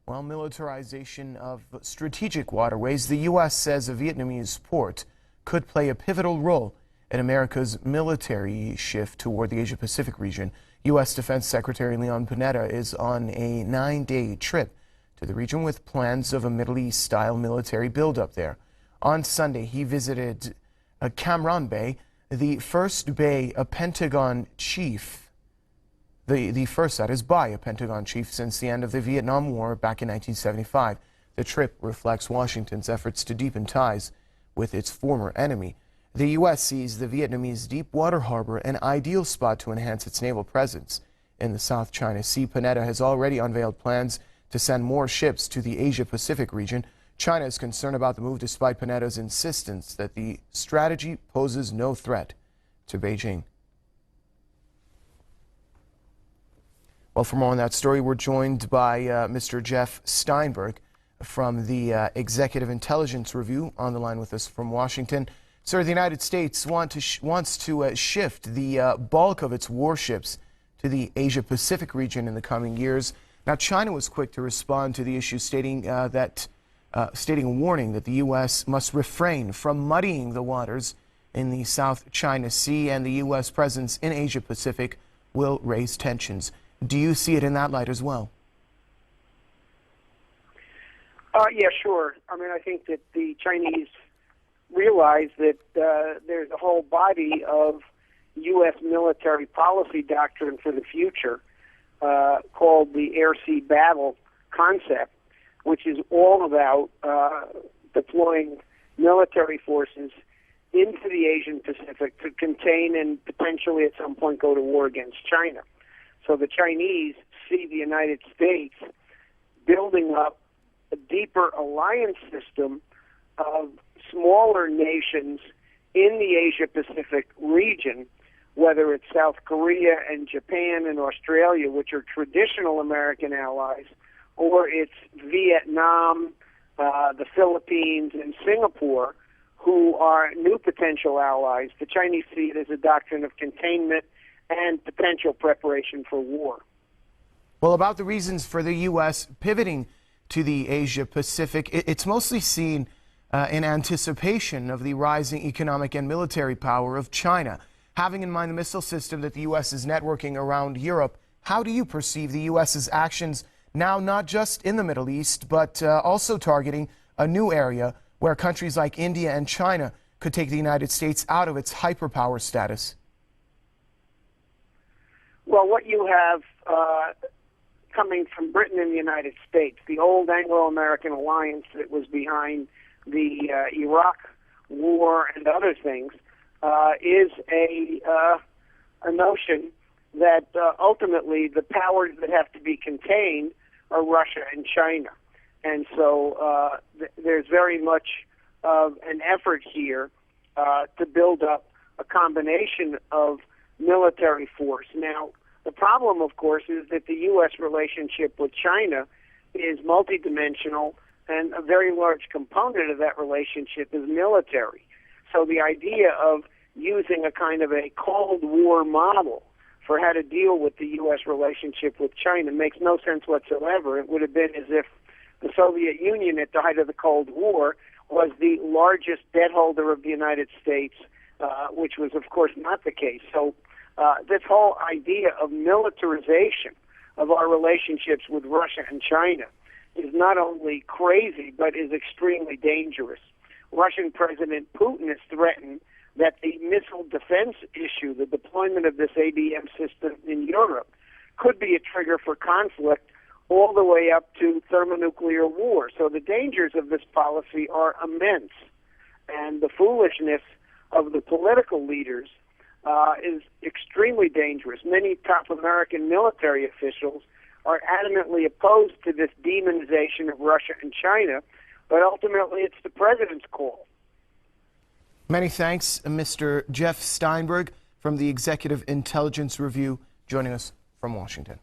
Well, militarization of strategic waterways, the U.S. says a Vietnamese port could play a pivotal role in America's military shift toward the Asia-Pacific region. U.S. Defense Secretary Leon Panetta is on a 9-day trip to the region with plans of a Middle East-style military buildup there. On Sunday, he visited Cam Ranh Bay, the first bay a Pentagon chief the first, that is, by a Pentagon chief since the end of the Vietnam War back in 1975. The trip reflects Washington's efforts to deepen ties with its former enemy. The U.S. sees the Vietnamese deep-water harbor an ideal spot to enhance its naval presence in the South China Sea. Panetta has already unveiled plans to send more ships to the Asia-Pacific region. China is concerned about the move despite Panetta's insistence that the strategy poses no threat to Beijing. Well, for more on that story, we're joined by Mr. Jeff Steinberg from the Executive Intelligence Review on the line with us from Washington. Sir, the United States wants to shift the bulk of its warships to the Asia-Pacific region in the coming years. Now, China was quick to respond to the issue, stating a warning that the U.S. must refrain from muddying the waters in the South China Sea, and the U.S. presence in Asia-Pacific will raise tensions. Do you see it in that light as well? Yeah, sure. I mean, I think that the Chinese realize that there's a whole body of U.S. military policy doctrine for the future called the air-sea battle concept, which is all about deploying military forces into the Asian Pacific to contain and potentially at some point go to war against China. So the Chinese see the United States building up a deeper alliance system of smaller nations in the Asia-Pacific region, whether it's South Korea and Japan and Australia, which are traditional American allies, or it's Vietnam, the Philippines, and Singapore, who are new potential allies. The Chinese see it as a doctrine of containment and potential preparation for war. Well, about the reasons for the U.S. pivoting to the Asia-Pacific, it's mostly seen in anticipation of the rising economic and military power of China. Having in mind the missile system that the U.S. is networking around Europe, how do you perceive the U.S.'s actions now, not just in the Middle East, but also targeting a new area where countries like India and China could take the United States out of its hyperpower status? Well, what you have coming from Britain and the United States, the old Anglo-American alliance that was behind the Iraq War and other things, is a notion that ultimately the powers that have to be contained are Russia and China. And so there's very much of an effort here to build up a combination of military force. Now, the problem, of course, is that the U.S. relationship with China is multidimensional, and a very large component of that relationship is military. So the idea of using a kind of a Cold War model for how to deal with the U.S. relationship with China makes no sense whatsoever. It would have been as if the Soviet Union at the height of the Cold War was the largest debt holder of the United States, which was, of course, not the case. So this whole idea of militarization of our relationships with Russia and China is not only crazy, but is extremely dangerous. Russian President Putin has threatened that the missile defense issue, the deployment of this ABM system in Europe, could be a trigger for conflict all the way up to thermonuclear war. So the dangers of this policy are immense, and the foolishness of the political leaders is extremely dangerous. Many top American military officials are adamantly opposed to this demonization of Russia and China, but ultimately it's the president's call. Many thanks, Mr. Jeff Steinberg from the Executive Intelligence Review, joining us from Washington.